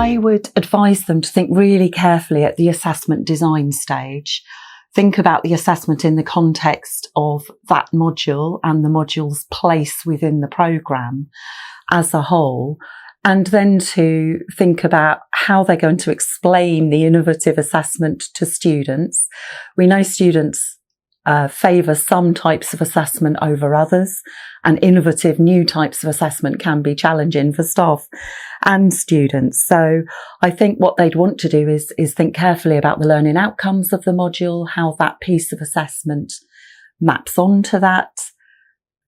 I would advise them to think really carefully at the assessment design stage. Think about the assessment in the context of that module and the module's place within the programme as a whole, and then to think about how they're going to explain the innovative assessment to students. We know students favour some types of assessment over others, and innovative new types of assessment can be challenging for staff and students. So I think what they'd want to do is think carefully about the learning outcomes of the module, how that piece of assessment maps onto that,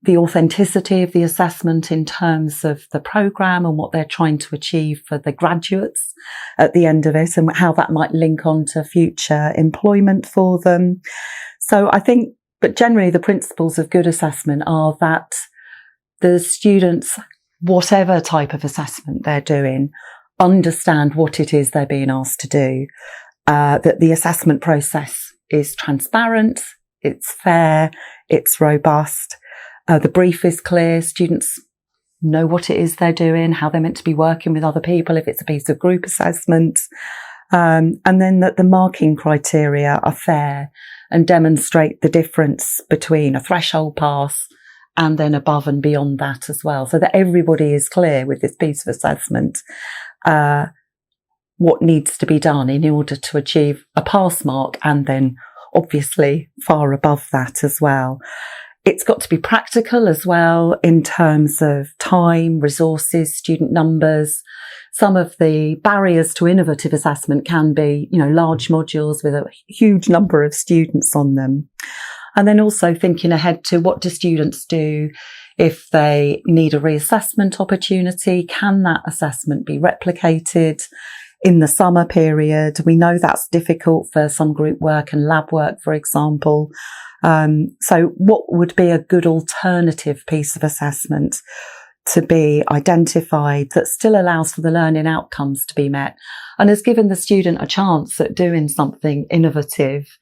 the authenticity of the assessment in terms of the programme and what they're trying to achieve for the graduates at the end of it, and how that might link on to future employment for them. So I think, but generally the principles of good assessment are that the students, whatever type of assessment they're doing, understand what it is they're being asked to do, that the assessment process is transparent, it's fair, it's robust, the brief is clear, students know what it is they're doing, how they're meant to be working with other people if it's a piece of group assessment, and then that the marking criteria are fair and demonstrate the difference between a threshold pass and then above and beyond that as well, so that everybody is clear with this piece of assessment what needs to be done in order to achieve a pass mark, and then obviously far above that as well. It's got to be practical as well in terms of time, resources, student numbers. Some of the barriers to innovative assessment can be, large modules with a huge number of students on them. And then also thinking ahead to what do students do if they need a reassessment opportunity? Can that assessment be replicated in the summer period? We know that's difficult for some group work and lab work, for example. So what would be a good alternative piece of assessment to be identified that still allows for the learning outcomes to be met and has given the student a chance at doing something innovative,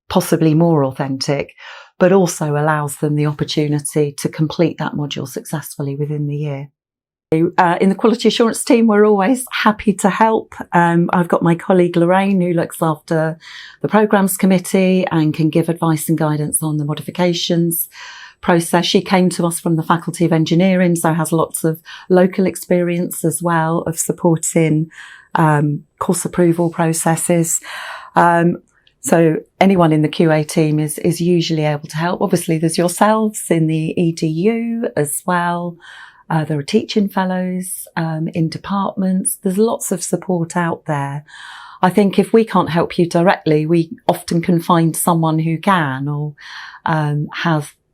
possibly more authentic, but also allows them the opportunity to complete that module successfully within the year. In the quality assurance team, we're always happy to help. I've got my colleague Lorraine, who looks after the programmes committee and can give advice and guidance on the modifications process. She came to us from the Faculty of Engineering, so has lots of local experience as well of supporting course approval processes. So anyone in the QA team is usually able to help. Obviously, there's yourselves in the EDU as well. There are teaching fellows in departments. There's lots of support out there. I think if we can't help you directly, we often can find someone who can, or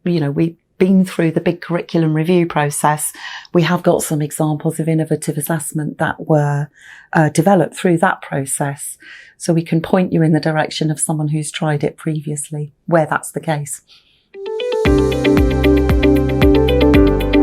we've been through the big curriculum review process. We have got some examples of innovative assessment that were developed through that process. So we can point you in the direction of someone who's tried it previously, where that's the case.